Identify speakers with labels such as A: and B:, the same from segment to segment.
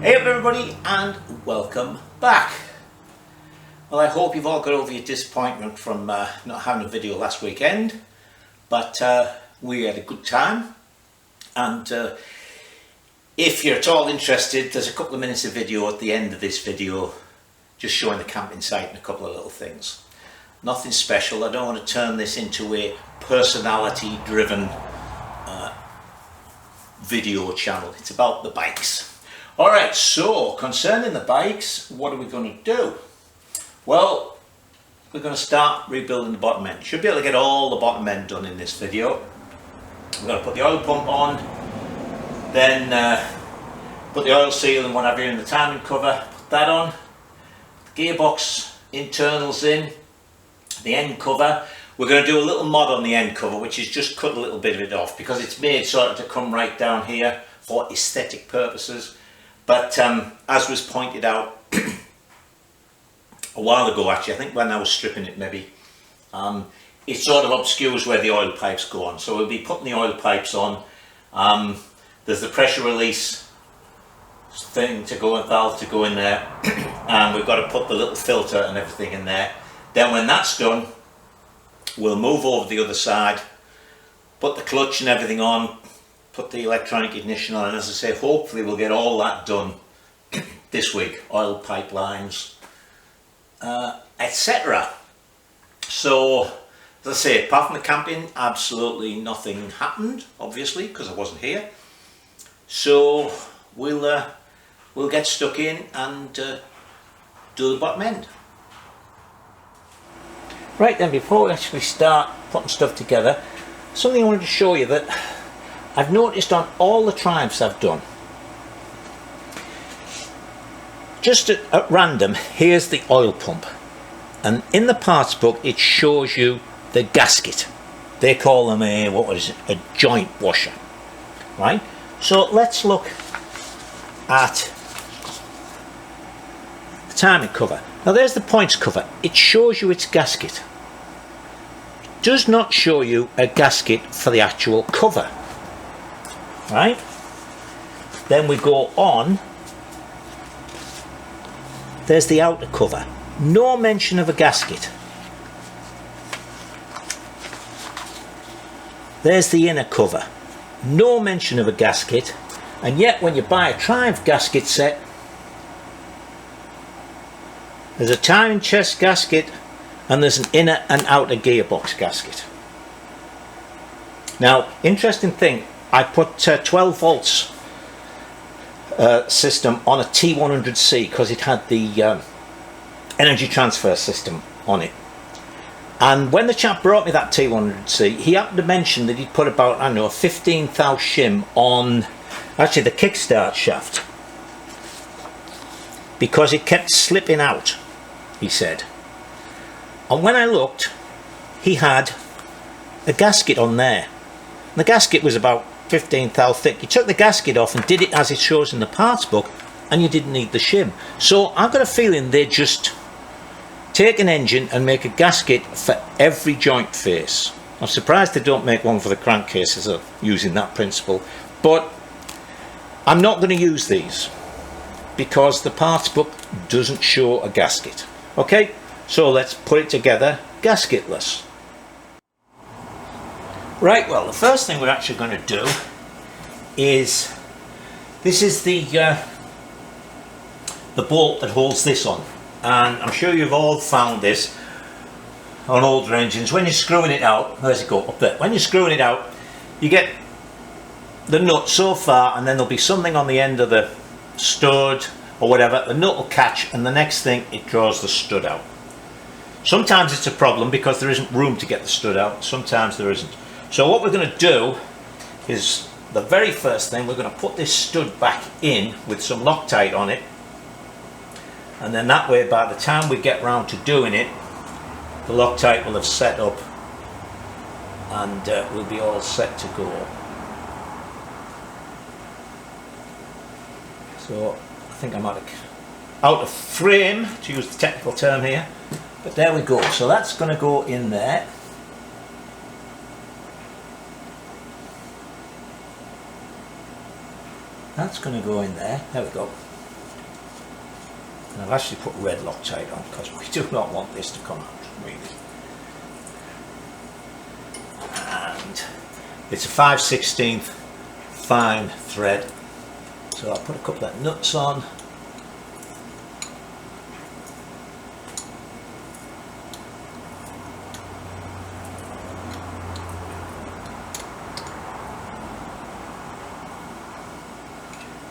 A: Hey up everybody and welcome back. Well, I hope you've all got over your disappointment from not having a video last weekend, but we had a good time, and if you're at all interested, there's a couple of minutes of video at the end of this video just showing the camping site and a couple of little things. Nothing special. I don't want to turn this into a personality driven video channel. It's about the bikes. Alright, so concerning the bikes, what are we going to do? Well, we're going to start rebuilding the bottom end. Should be able to get all the bottom end done in this video. We're going to put the oil pump on, then put the oil seal and whatever in the timing cover, put that on, the gearbox internals in, the end cover. We're going to do a little mod on the end cover, which is just cut a little bit of it off because it's made sort of to come right down here for aesthetic purposes. But as was pointed out a while ago, actually, I think when I was stripping it maybe, it sort of obscures where the oil pipes go on. So we'll be putting the oil pipes on. There's the pressure release thing to go, valve to go in there, and we've got to put the little filter and everything in there. Then when that's done, we'll move over the other side, put the clutch and everything on, put the electronic ignition on, and as I say, hopefully we'll get all that done this week. Oil pipelines, etc. So, as I say, apart from the camping, absolutely nothing happened, obviously, because I wasn't here. So we'll get stuck in and do the bottom end. Right then, before we actually start putting stuff together, something I wanted to show you that I've noticed on all the Triumphs I've done. Just at random, here's the oil pump, and in the parts book it shows you the gasket. They call them a joint washer, right? So let's look at the timing cover. Now there's the points cover. It shows you its gasket. It does not show you a gasket for the actual cover. Right, then we go on. There's the outer cover. No mention of a gasket. There's the inner cover. No mention of a gasket. And yet when you buy a Triumph gasket set, there's a timing chest gasket and there's an inner and outer gearbox gasket. Now, interesting thing, I put 12 volts system on a T100C because it had the energy transfer system on it. And when the chap brought me that T100C, he happened to mention that he'd put about, I don't know, a 15 thou shim on actually the kickstart shaft because it kept slipping out, he said. And when I looked, he had a gasket on there. And the gasket was about 15 thou thick. You took the gasket off and did it as it shows in the parts book, and you didn't need the shim. So I've got a feeling they just take an engine and make a gasket for every joint face. I'm surprised they don't make one for the crankcases of using that principle, but I'm not going to use these because the parts book doesn't show a gasket. Okay, so let's put it together gasketless. Right, well, the first thing we're actually going to do is, this is the bolt that holds this on, and I'm sure you've all found this on older engines. When you're screwing it out, where's it go? Up there. When you're screwing it out, you get the nut so far, and then there'll be something on the end of the stud or whatever. The nut will catch, and the next thing, it draws the stud out. Sometimes it's a problem because there isn't room to get the stud out. Sometimes there isn't. So what we're going to do is, the very first thing, we're going to put this stud back in with some Loctite on it, and then that way by the time we get round to doing it, the Loctite will have set up and we'll be all set to go. So I think I'm out of frame, to use the technical term here, but there we go. So that's going to go in there. That's going to go in there. There we go. And I've actually put red Loctite on because we do not want this to come out, really. And it's a 5/16 fine thread. So I'll put a couple of nuts on.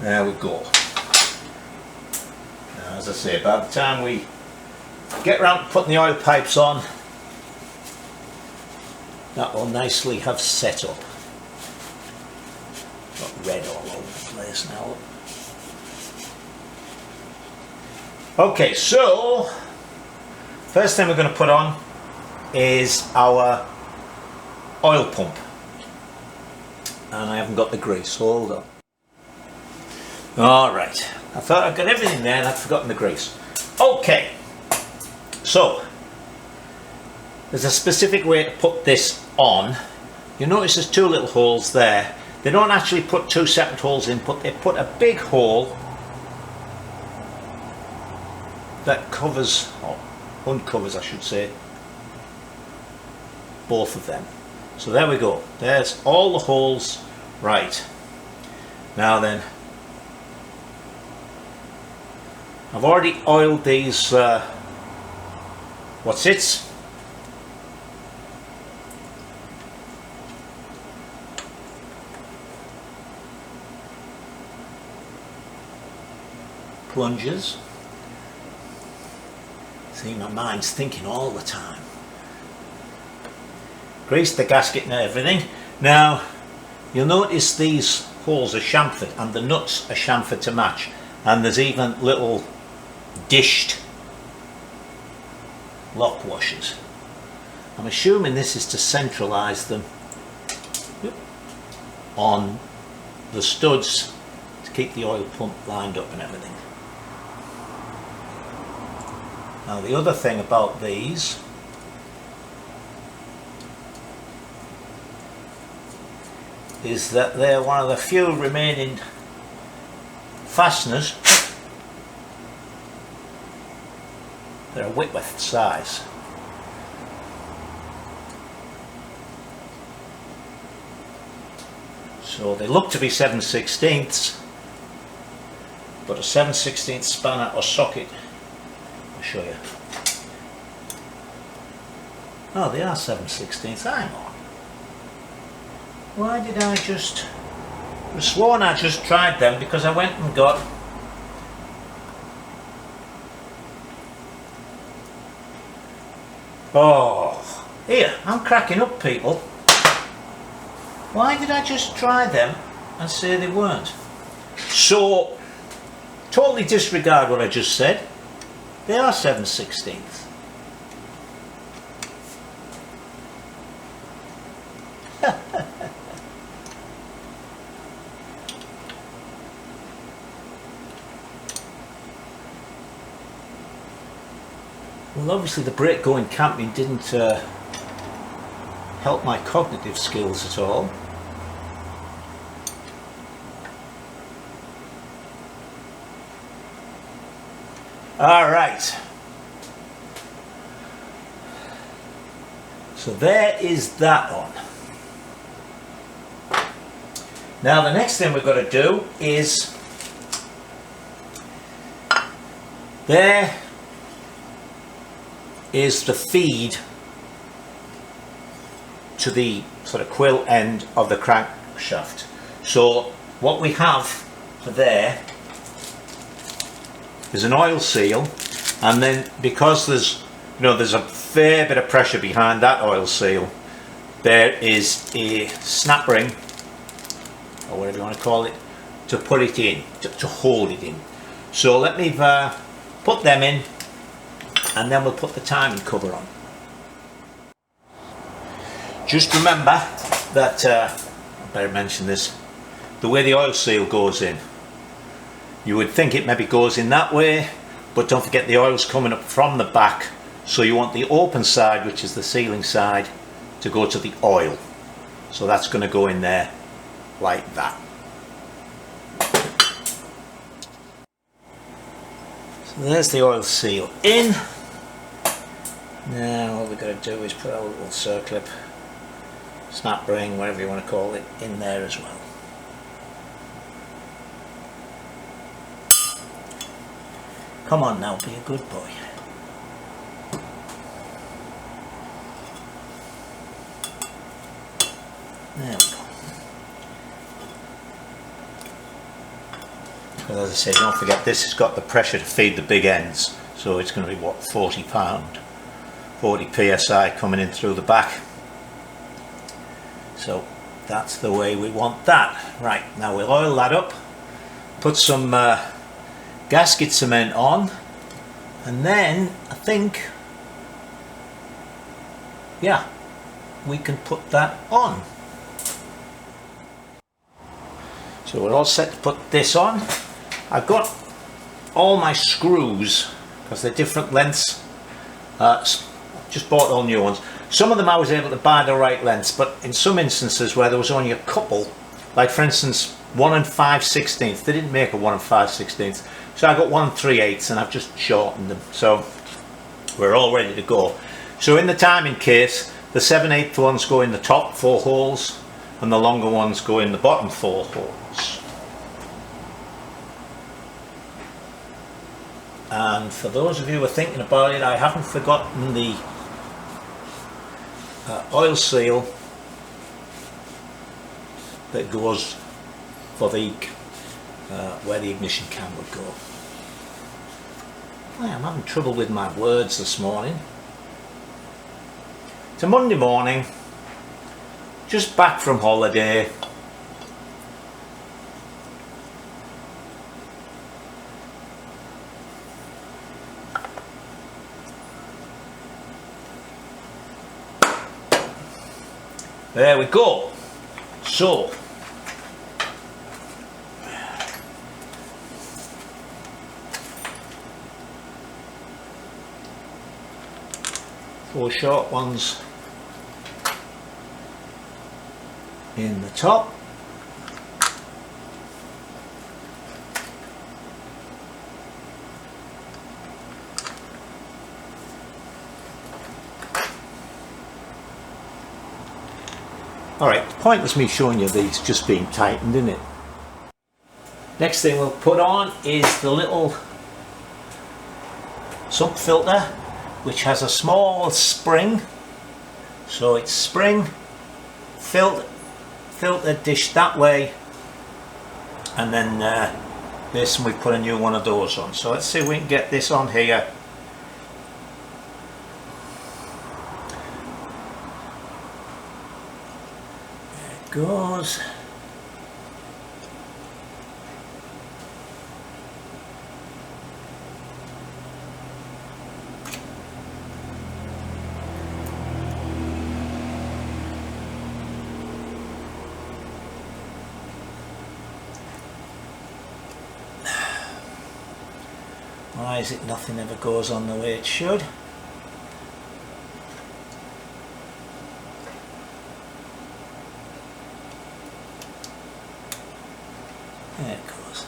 A: There we go. Now, as I say, by the time we get around to putting the oil pipes on, that will nicely have set up. Got red all over the place now. Okay, so first thing we're going to put on is our oil pump. And I haven't got the grease, hold on. Alright, I thought I'd got everything there and I'd forgotten the grease. Okay, so there's a specific way to put this on. You notice there's two little holes there. They don't actually put two separate holes in, but they put a big hole that covers, or uncovers I should say, both of them. So there we go, there's all the holes. Right, now then, I've already oiled these, what's it? Plungers. See, my mind's thinking all the time. Grease the gasket and everything. Now, you'll notice these holes are chamfered and the nuts are chamfered to match. And there's even little dished lock washers. I'm assuming this is to centralise them on the studs to keep the oil pump lined up and everything. Now the other thing about these is that they're one of the few remaining fasteners that are Whitworth size. So they look to be 7/16, but a 7/16 spanner or socket, I'll show you. Oh, they are 7/16. Hang on. Why did I just... I was sworn I just tried them because I went and got oh, here, I'm cracking up, people. Why did I just try them and say they weren't? So, totally disregard what I just said. They are 7/16. Well, obviously the break going camping didn't help my cognitive skills at all. Alright, so there is that on. Now the next thing we've got to do is there is the feed to the sort of quill end of the crankshaft. So what we have for there is an oil seal, and then because there's there's a fair bit of pressure behind that oil seal, there is a snap ring or whatever you want to call it to put it in, to hold it in. So let me put them in and then we'll put the timing cover on. Just remember that, I better mention this, the way the oil seal goes in. You would think it maybe goes in that way, but don't forget the oil's coming up from the back, so you want the open side, which is the sealing side, to go to the oil. So that's going to go in there like that. So there's the oil seal in. Now all we've got to do is put our little circlip, snap ring, whatever you want to call it, in there as well. Come on now, be a good boy. There we go. But as I said, don't forget this has got the pressure to feed the big ends, so it's going to be what, 40 pound, 40 psi coming in through the back. So that's the way we want that. Right, now we'll oil that up, put some gasket cement on, and then I think, yeah, we can put that on. So we're all set to put this on. I've got all my screws, because they're different lengths. Just bought all new ones. Some of them I was able to buy the right lengths, but in some instances where there was only a couple, like for instance 1 5/16, they didn't make a 1 5/16, so I got 1 3/8 and I've just shortened them, so we're all ready to go. So in the timing case, the 7/8 ones go in the top 4 holes and the longer ones go in the bottom 4 holes. And for those of you who are thinking about it, I haven't forgotten the oil seal that goes for the where the ignition can would go. I'm having trouble with my words this morning. It's a Monday morning, just back from holiday. There we go. So four short ones in the top. Alright, pointless me showing you these just being tightened, isn't it? Next thing we'll put on is the little sump filter, which has a small spring. So it's spring, filter dish that way, and then this, and we put a new one of those on. So let's see if we can get this on here. Goes. Why is it nothing ever goes on the way it should? There it goes.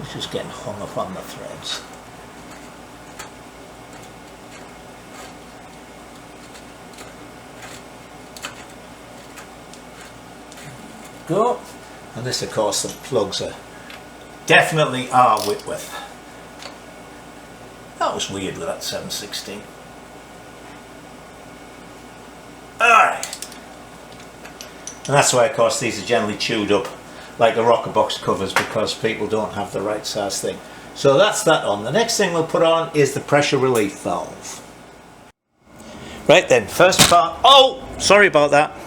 A: It's just getting hung up on the threads. Go. And this, of course, the plugs are definitely are Whitworth. That was weird with that 7/16. Alright. And that's why, of course, these are generally chewed up like the rocker box covers, because people don't have the right size thing. So that's that on. The next thing we'll put on is the pressure relief valve. Right then, first part. Oh, sorry about that.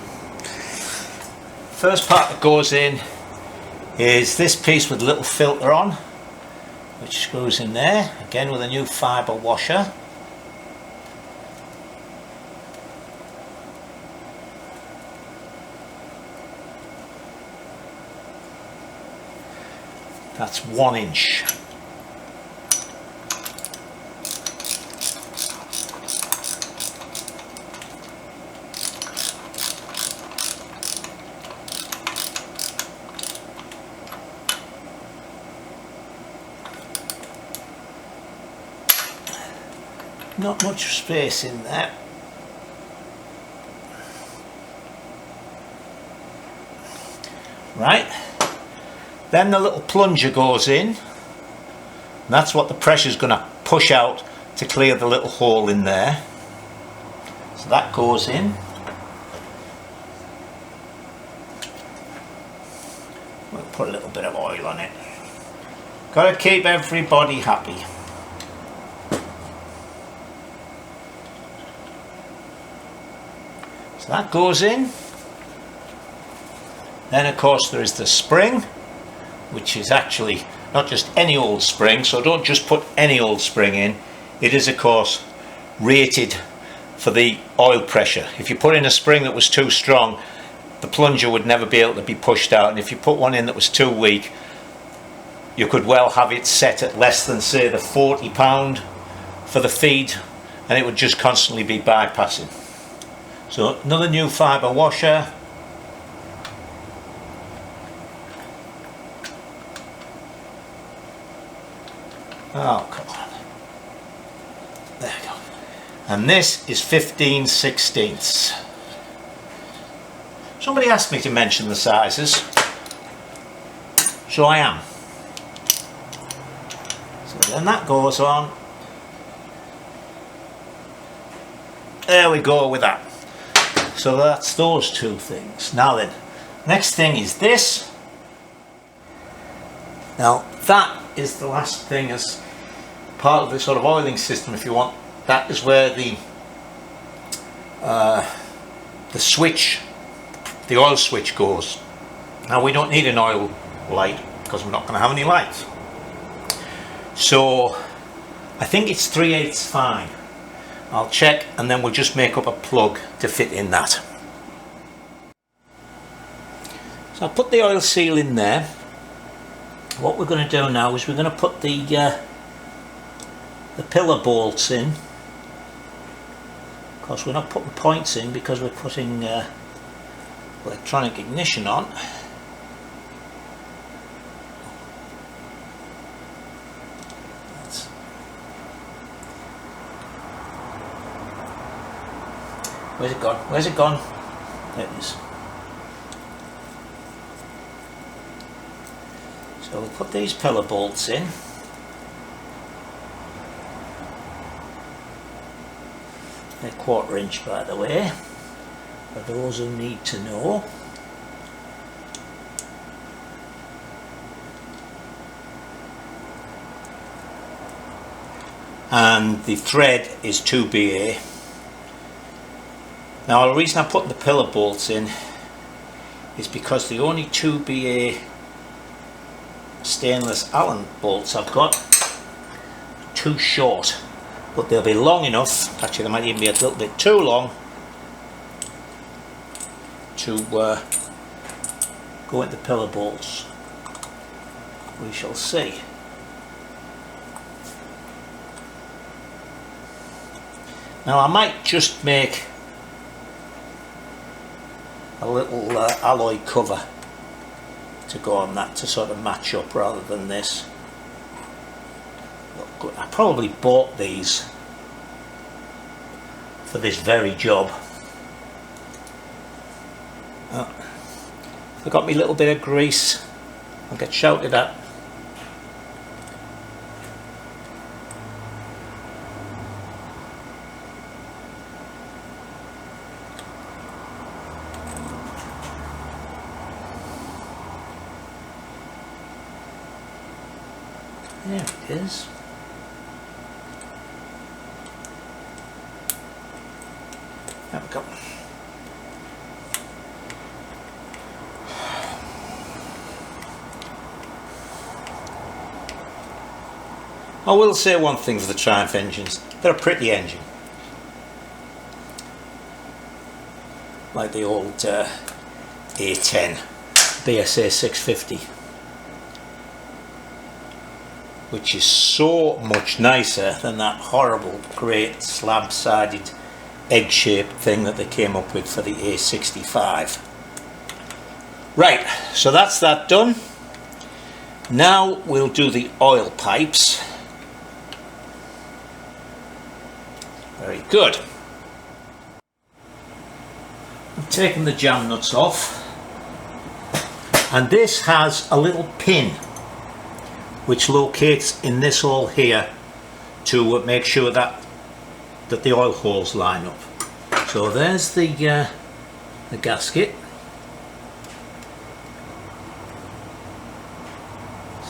A: First part that goes in is this piece with a little filter on, which screws in there, again with a new fibre washer. That's 1 inch. not much space in there. Right, then the little plunger goes in, and that's what the pressure is going to push out to clear the little hole in there. So that goes in. We'll put a little bit of oil on it. Got to keep everybody happy. So that goes in. Then of course there is the spring, which is actually not just any old spring, so don't just put any old spring in. It is of course rated for the oil pressure. If you put in a spring that was too strong, the plunger would never be able to be pushed out, and if you put one in that was too weak, you could well have it set at less than, say, the 40 pound for the feed, and it would just constantly be bypassing. So another new fibre washer. Oh, come on. There we go. And this is 15/16. Somebody asked me to mention the sizes, so I am. So then that goes on. There we go with that. So that's those two things. Now then, next thing is this. Now that is the last thing as part of the sort of oiling system, if you want. That is where the switch, the oil switch goes. Now we don't need an oil light because we're not going to have any lights. So I think it's 3/8 fine. I'll check and then we'll just make up a plug to fit in that. So I'll put the oil seal in there. What we're going to do now is we're going to put the pillar bolts in. Of course we're not putting points in because we're putting electronic ignition on. Where's it gone? Where's it gone? There it is. So we'll put these pillar bolts in. They're 1/4 inch, by the way, for those who need to know. And the thread is 2BA. Now the reason I'm putting the pillar bolts in is because the only 2BA stainless Allen bolts I've got are too short, but they'll be long enough, actually they might even be a little bit too long to go into pillar bolts. We shall see. Now I might just make a little alloy cover to go on that to sort of match up rather than this. Look, I probably bought these for this very job. Oh, forgot me little bit of grease. I'll get shouted at. There it is. There we go. I will say one thing for the Triumph engines. They're a pretty engine. Like the old A10 BSA 650. Which is so much nicer than that horrible great slab-sided egg-shaped thing that they came up with for the A65. Right, so that's that done. Now we'll do the oil pipes. Very good. I've taken the jam nuts off, and this has a little pin which locates in this hole here to make sure that the oil holes line up. So there's the gasket.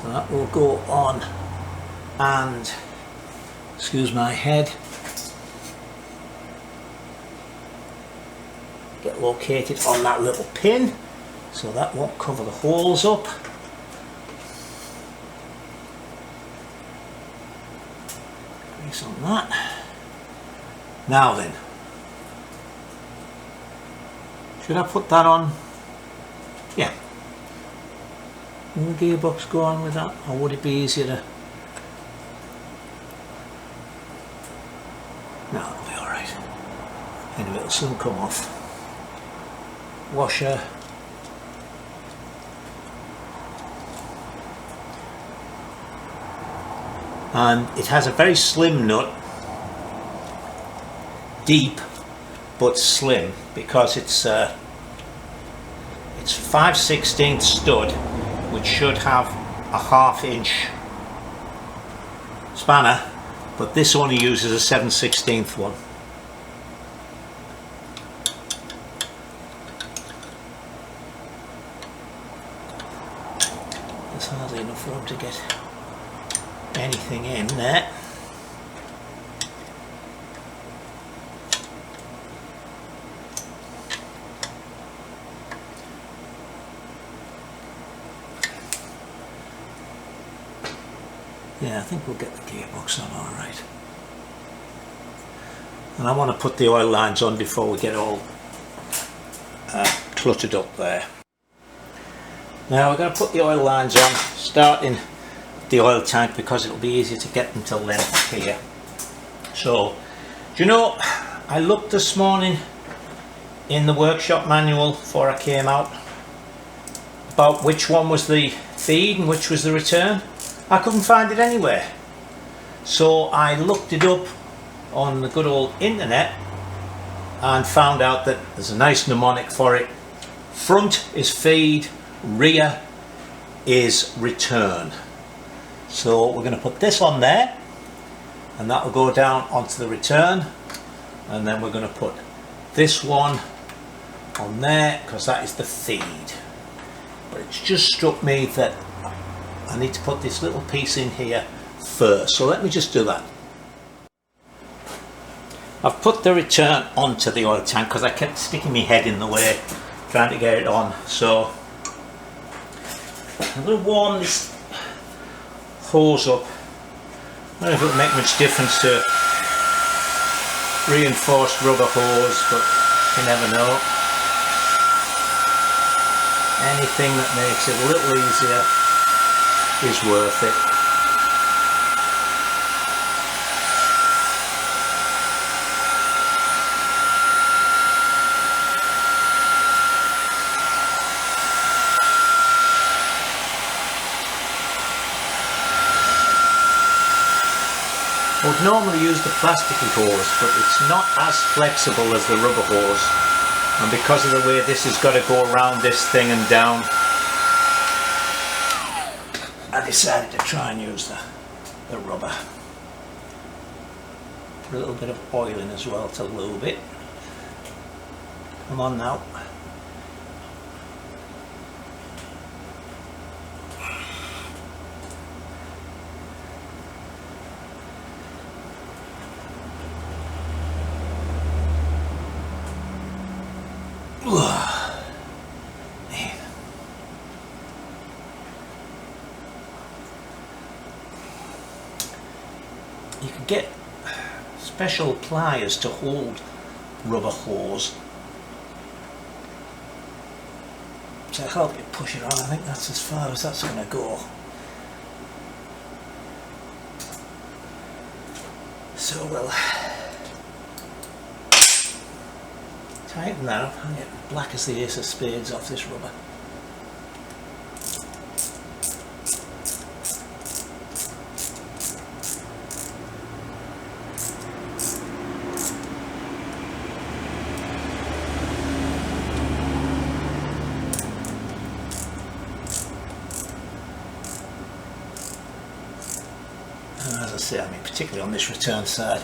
A: So that will go on, and excuse my head, get located on that little pin, so that won't cover the holes up. Grease on that. Now then, should I put that on? Yeah. Will the gearbox go on with that, or would it be easier to? No, it'll be alright. Anyway, it'll soon come off. Washer. And it has a very slim nut, deep but slim, because it's 5/16 stud, which should have a 1/2 inch spanner, but this only uses a 7/16 one. There's hardly enough room to get anything in there. Yeah, I think we'll get the gearbox on all right. And I want to put the oil lines on before we get all cluttered up there. Now we're going to put the oil lines on, starting the oil tank, because it'll be easier to get them to length here. So, do you know, I looked this morning in the workshop manual before I came out about which one was the feed and which was the return. I couldn't find it anywhere. So I looked it up on the good old internet and found out that there's a nice mnemonic for it. Front is feed, rear is return. So we're going to put this on there, and that will go down onto the return, and then we're going to put this one on there because that is the feed. But it's just struck me that I need to put this little piece in here first, so let me just do that. I've put the return onto the oil tank because I kept sticking my head in the way trying to get it on. So I'm going to warm this hose up. I don't know if it'll make much difference to reinforced rubber hose, but you never know. Anything that makes it a little easier is worth it. I would normally use the plasticky hose, but it's not as flexible as the rubber hose, and because of the way this has got to go around this thing and down, I decided to try and use the rubber. Put a little bit of oil in as well to lube it. Come on now. You can get special pliers to hold rubber hose to help you push it on. I think that's as far as that's going to go. So we'll tighten that up and get black as the ace of spades off this rubber. As I say, I mean, particularly on this return side,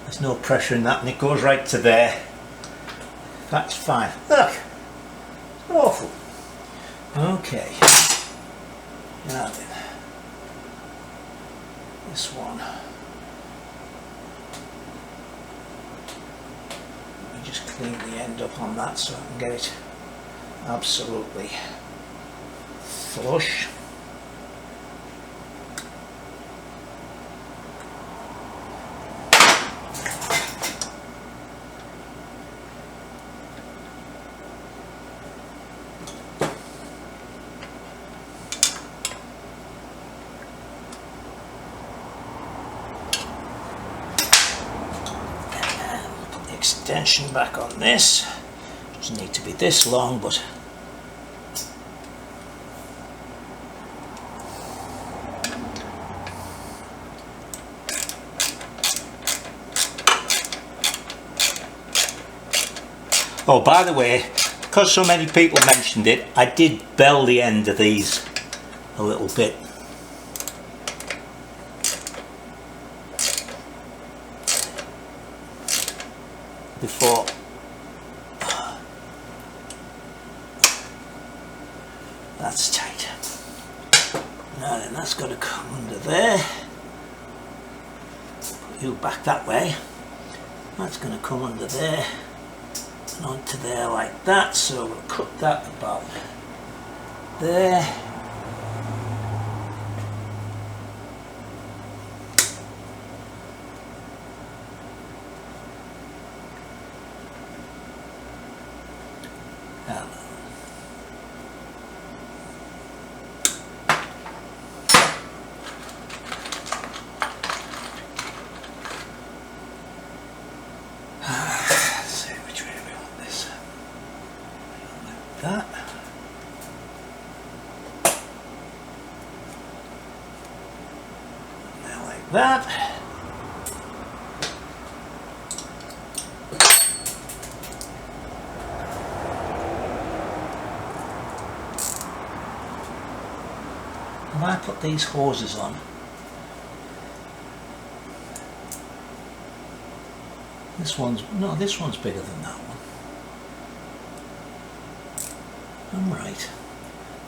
A: there's no pressure in that, and it goes right to there. That's fine. Look, awful. Okay. Now then, this one. Let me just clean the end up on that so I can get it absolutely flush. Extension back on this. Doesn't need to be this long, but oh, by the way, because so many people mentioned it, I did bell the end of these a little bit. Before that's tight. Now then, that's got to come under there. Put you back that way. That's going to come under there and onto there like that. So we'll cut that about there. That. Now like that. When I put these hoses on, this one's bigger than that one. I'm right.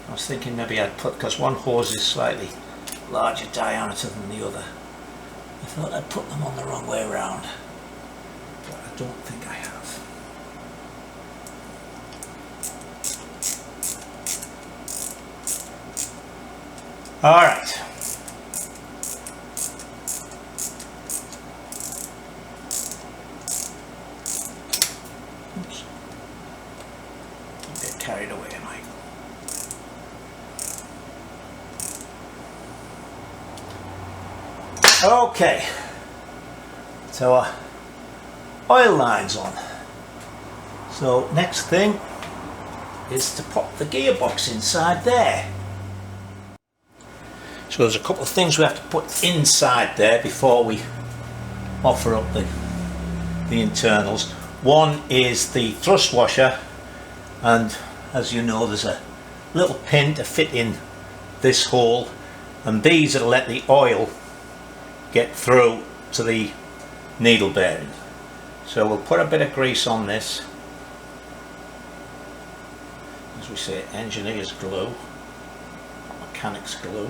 A: I was thinking maybe I'd put, because one hose is slightly larger diameter than the other. I thought I'd put them on the wrong way around, but I don't think I have. All right. Oops. A bit carried away, am I? Okay. So oil lines on. So next thing is to pop the gearbox inside there. So there's a couple of things we have to put inside there before we offer up the internals. One is the thrust washer, and as you know there's a little pin to fit in this hole, and these will let the oil get through to the needle bearing. So we'll put a bit of grease on this, as we say, engineer's glue, mechanic's glue.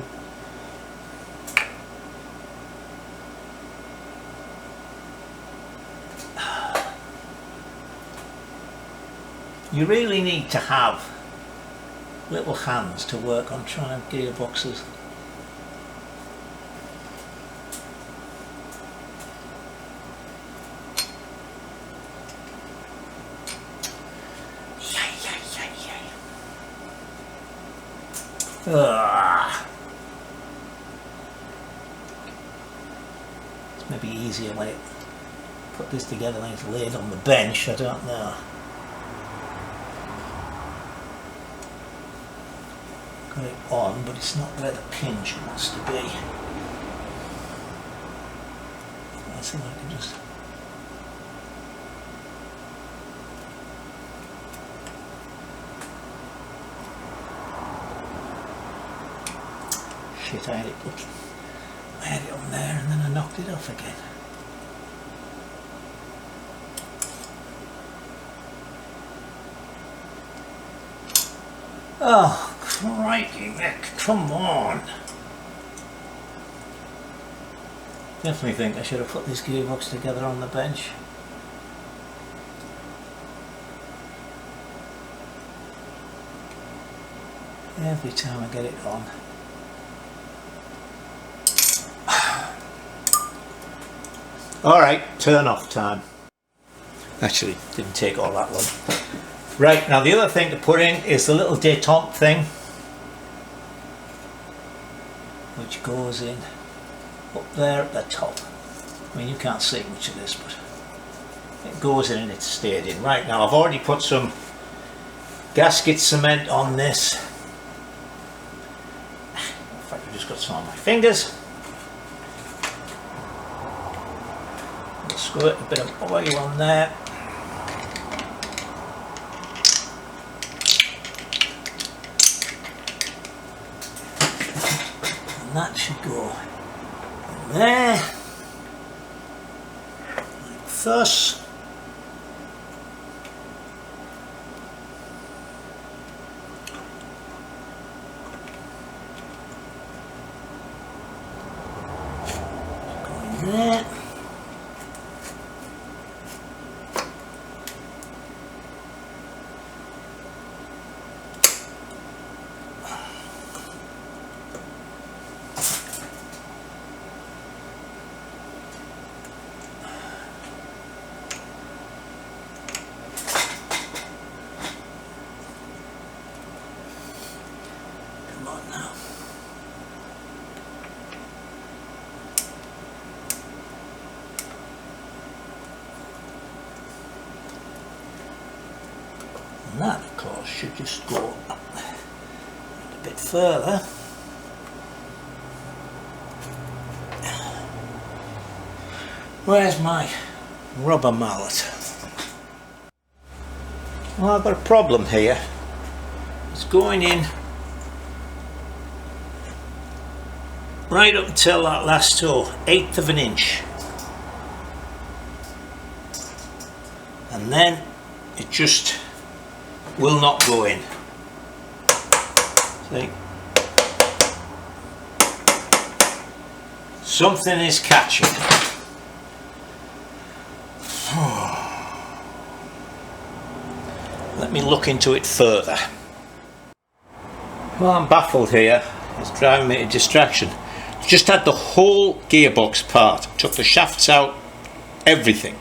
A: You really need to have little hands to work on trying gearboxes. It's maybe easier when it put this together when it's laid on the bench, I don't know. Got it on, but it's not where the pinch wants to be. I think I can just... Shit, I had it I had it on there and then I knocked it off again. Oh, crikey, Mick, come on. Definitely think I should have put this gearbox together on the bench. Every time I get it on. Alright, turn off time. Actually, didn't take all that long. Right, now the other thing to put in is the little détente thing, which goes in up there at the top. I mean, you can't see much of this, but it goes in and it's stayed in. Right, now I've already put some gasket cement on this. In fact, I've just got some on my fingers. I'll squirt a bit of oil on there. And that should go in there, like this. Go in there. And that, of course, should just go up a bit further. Where's my rubber mallet? Well, I've got a problem here. It's going in right up until that last toe, 1/8 of an inch. And then it just will not go in. See? Something is catching. Let me look into it further. Well, I'm baffled here. It's driving me to distraction. Just had the whole gearbox apart. Took the shafts out, everything.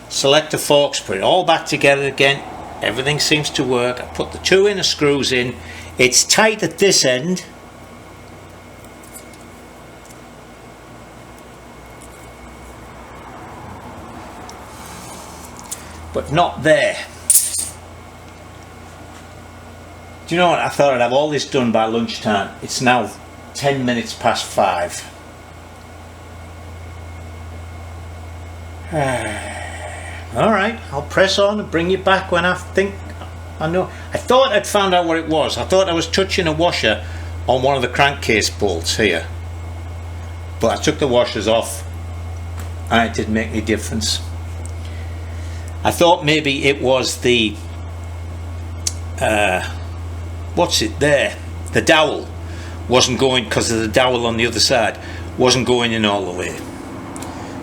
A: Selector forks, put it all back together again. Everything seems to work. I put the 2 inner screws in. It's tight at this end. But not there. Do you know what? I thought I'd have all this done by lunchtime. It's now 10 minutes past 5. Alright, I'll press on and bring you back when I think I know. I thought I'd found out what it was. I thought I was touching a washer on one of the crankcase bolts here. But I took the washers off and it didn't make any difference. I thought maybe it was the what's it there? The dowel wasn't going, because of the dowel on the other side, wasn't going in all the way.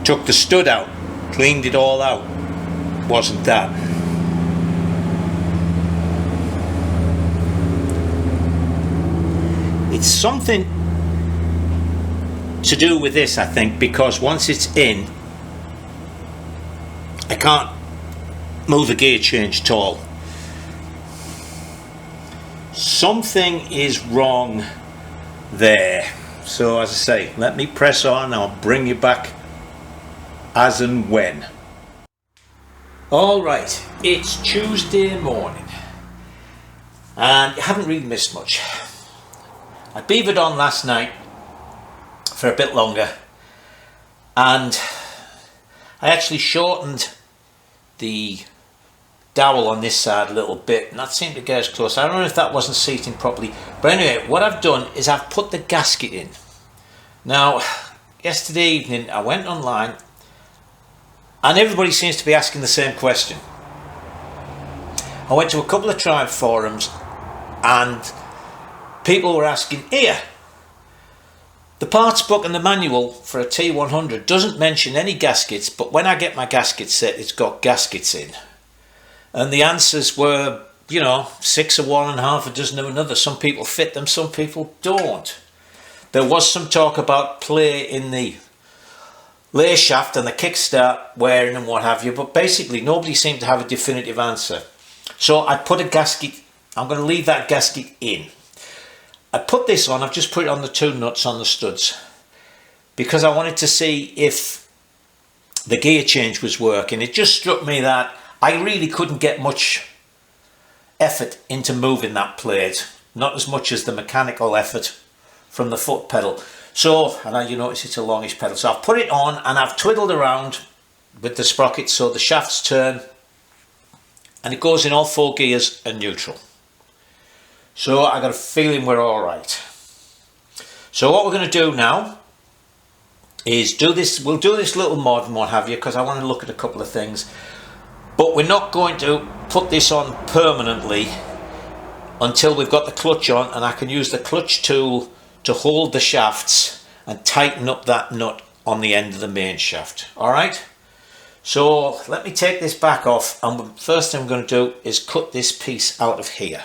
A: Took the stud out, cleaned it all out. Wasn't that. It's something to do with this, I think, because once it's in, I can't move the gear change at all. Something is wrong there. So as I say, let me press on. I'll bring you back as and when. Alright, it's Tuesday morning and you haven't really missed much. I beavered on last night for a bit longer and I actually shortened the dowel on this side a little bit and that seemed to get us close. I don't know if that wasn't seating properly, but anyway, what I've done is I've put the gasket in. Now, yesterday evening I went online and everybody seems to be asking the same question. I went to a couple of tribe forums and people were asking, here, the parts book and the manual for a T100 doesn't mention any gaskets, but when I get my gasket set, it's got gaskets in. And the answers were, you know, 6 of one and half a dozen of another. Some people fit them, some people don't. There was some talk about play in the lay shaft and the kickstart wearing and what have you, but basically nobody seemed to have a definitive answer. So I put a gasket, I'm going to leave that gasket in. I put this on, I've just put it on the 2 nuts on the studs because I wanted to see if the gear change was working. It just struck me that I really couldn't get much effort into moving that plate, not as much as the mechanical effort from the foot pedal. So, and now you notice it's a longish pedal, so I've put it on and I've twiddled around with the sprocket so the shafts turn and it goes in all 4 gears and neutral. So I got a feeling we're all right. So what we're going to do now is do this. We'll do this little mod and what have you because I want to look at a couple of things. But we're not going to put this on permanently until we've got the clutch on and I can use the clutch tool to hold the shafts and tighten up that nut on the end of the main shaft. Alright? So let me take this back off and the first thing I'm going to do is cut this piece out of here.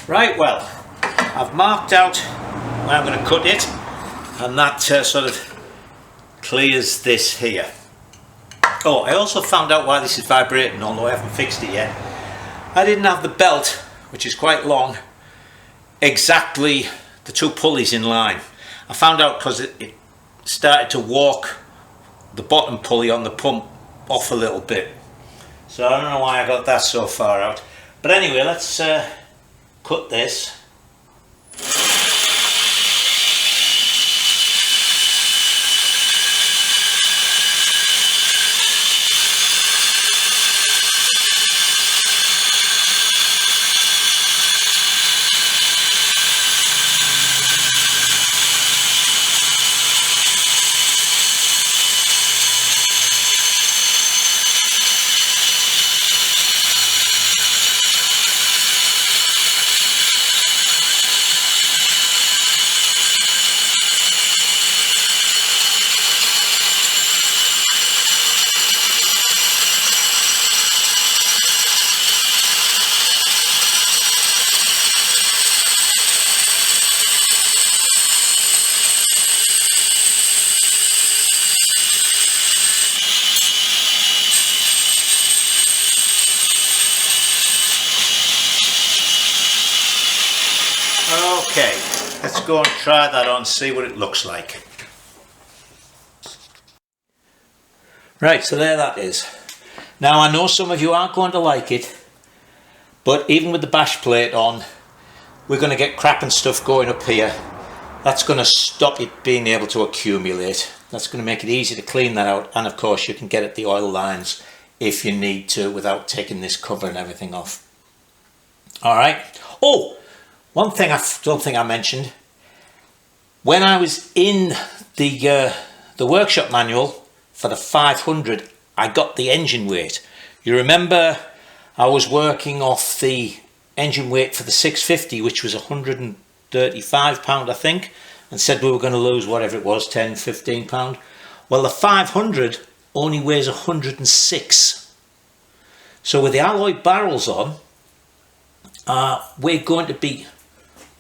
A: Right, well, I've marked out where I'm going to cut it and that sort of clears this here. Oh, I also found out why this is vibrating, although I haven't fixed it yet. I didn't have the belt, which is quite long, exactly the 2 pulleys in line. I found out because it started to walk the bottom pulley on the pump off a little bit. So I don't know why I got that so far out. But anyway, let's cut this. Okay, let's go and try that on, see what it looks like. Right, so there that is. Now I know some of you aren't going to like it, but even with the bash plate on, we're going to get crap and stuff going up here. That's going to stop it being able to accumulate. That's going to make it easy to clean that out, and of course you can get at the oil lines if you need to without taking this cover and everything off. Alright. Oh! One thing I don't think I mentioned, when I was in the workshop manual for the 500, I got the engine weight. You remember I was working off the engine weight for the 650, which was £135 I think, and said we were going to lose whatever it was, 10, 15 pound. Well, the 500 only weighs 106. So with the alloy barrels on, we're going to be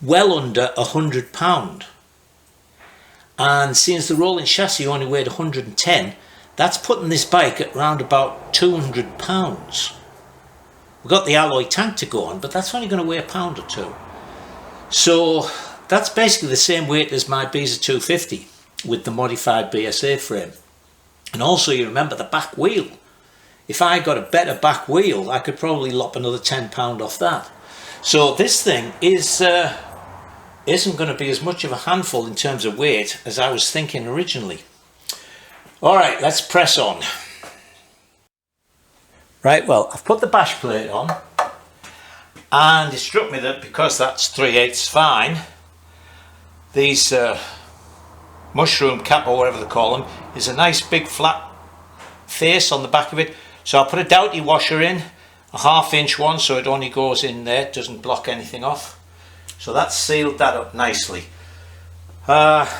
A: well under £100, and since the rolling chassis only weighed 110, that's putting this bike at around about £200. We've got the alloy tank to go on, but that's only going to weigh £1 or 2. So that's basically the same weight as my Beza 250 with the modified BSA frame. And also you remember the back wheel. If I got a better back wheel, I could probably lop another £10 off that. So this thing isn't going to be as much of a handful in terms of weight as I was thinking originally. Alright, let's press on. Right, well, I've put the bash plate on, and it struck me that because that's 3/8 fine, these mushroom cap or whatever they call them is a nice big flat face on the back of it. So I put a Doughty washer in, a 1/2 inch one, so it only goes in there, it doesn't block anything off. So that's sealed that up nicely. Let's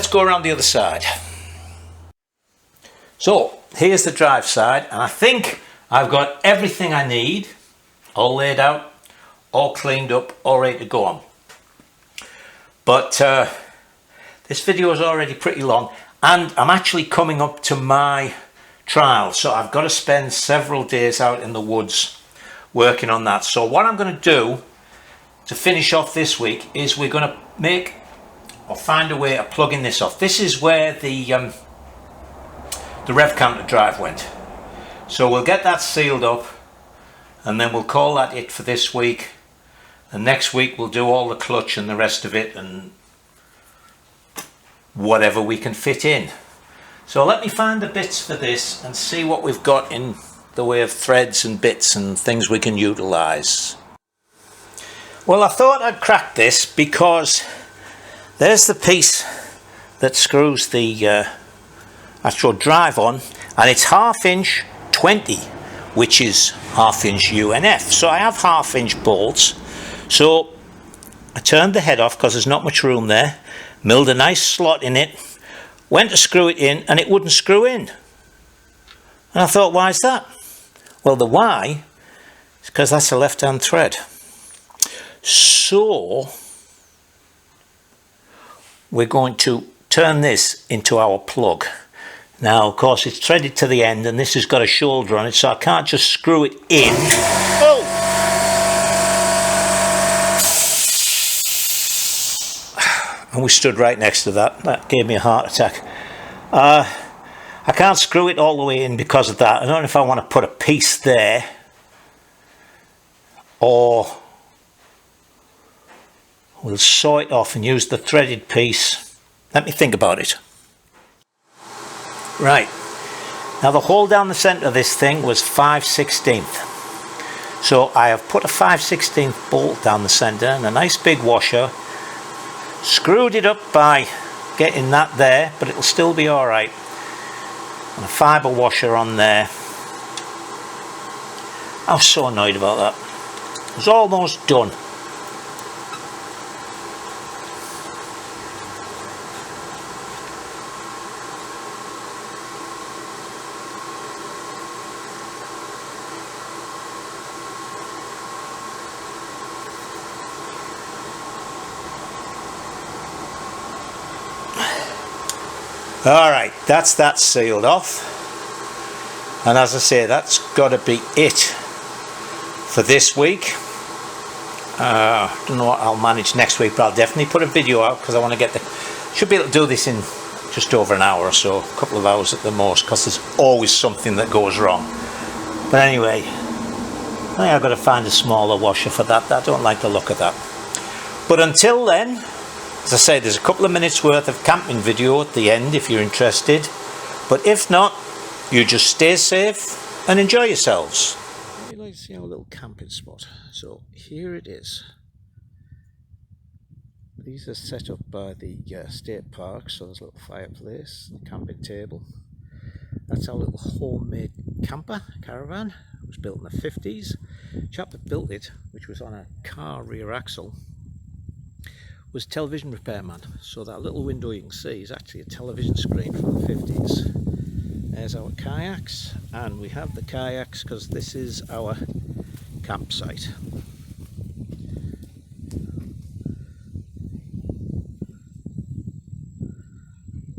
A: go around the other side. So here's the drive side, and I think I've got everything I need all laid out, all cleaned up, all ready to go on. But this video is already pretty long, and I'm actually coming up to my trial, so I've got to spend several days out in the woods working on that. So what I'm going to do to finish off this week is we're going to make or find a way of plugging this off. This is where the rev counter drive went. So we'll get that sealed up, and then we'll call that it for this week. And next week we'll do all the clutch and the rest of it and whatever we can fit in. So let me find the bits for this and see what we've got in the way of threads and bits and things we can utilize. Well, I thought I'd crack this because there's the piece that screws the actual drive on, and it's 1/2 inch 20, which is 1/2 inch UNF. So I have 1/2 inch bolts. So I turned the head off because there's not much room there, milled a nice slot in it, went to screw it in, and it wouldn't screw in. And I thought, why is that? Well, the why is because that's a left-hand thread. So we're going to turn this into our plug. Now, of course, it's threaded to the end, and this has got a shoulder on it, so I can't just screw it in. Oh! And we stood right next to that. That gave me a heart attack. I can't screw it all the way in because of that. I don't know if I want to put a piece there or we'll saw it off and use the threaded piece. Let me think about it. Right, now the hole down the centre of this thing was 5/16. So I have put a 5/16 bolt down the centre and a nice big washer, screwed it up by getting that there, but it'll still be alright. And a fibre washer on there. I was so annoyed about that. It was almost done. Alright, that's that sealed off, and as I say, that's got to be it for this week. Don't know what I'll manage next week, but I'll definitely put a video out because I want to get the, should be able to do this in just over an hour or so, a couple of hours at the most, because there's always something that goes wrong. But anyway, I think I've got to find a smaller washer for that. I don't like the look of that. But until then, as I say, there's a couple of minutes worth of camping video at the end if you're interested, but if not, you just stay safe and enjoy yourselves. I'd like to see our little camping spot. So here it is. These are set up by the state park, so there's a little fireplace and a camping table. That's our little homemade camper caravan. It was built in the 50s. The chap that built it, which was on a car rear axle, was television repairman. So that little window you can see is actually a television screen from the 50s. There's our kayaks, and we have the kayaks because this is our campsite.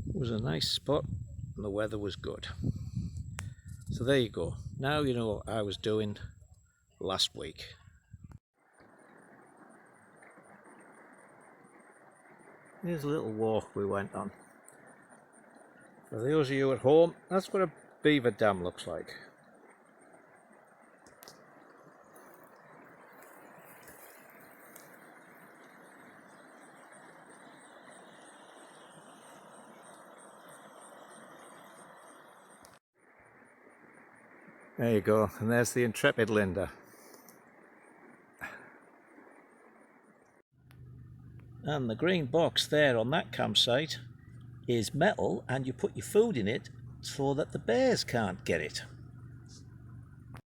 A: It was a nice spot and the weather was good. So there you go. Now you know what I was doing last week. Here's a little walk we went on. For those of you at home, that's what a beaver dam looks like. There you go, and there's the intrepid Linda. And the green box there on that campsite is metal, and you put your food in it so that the bears can't get it.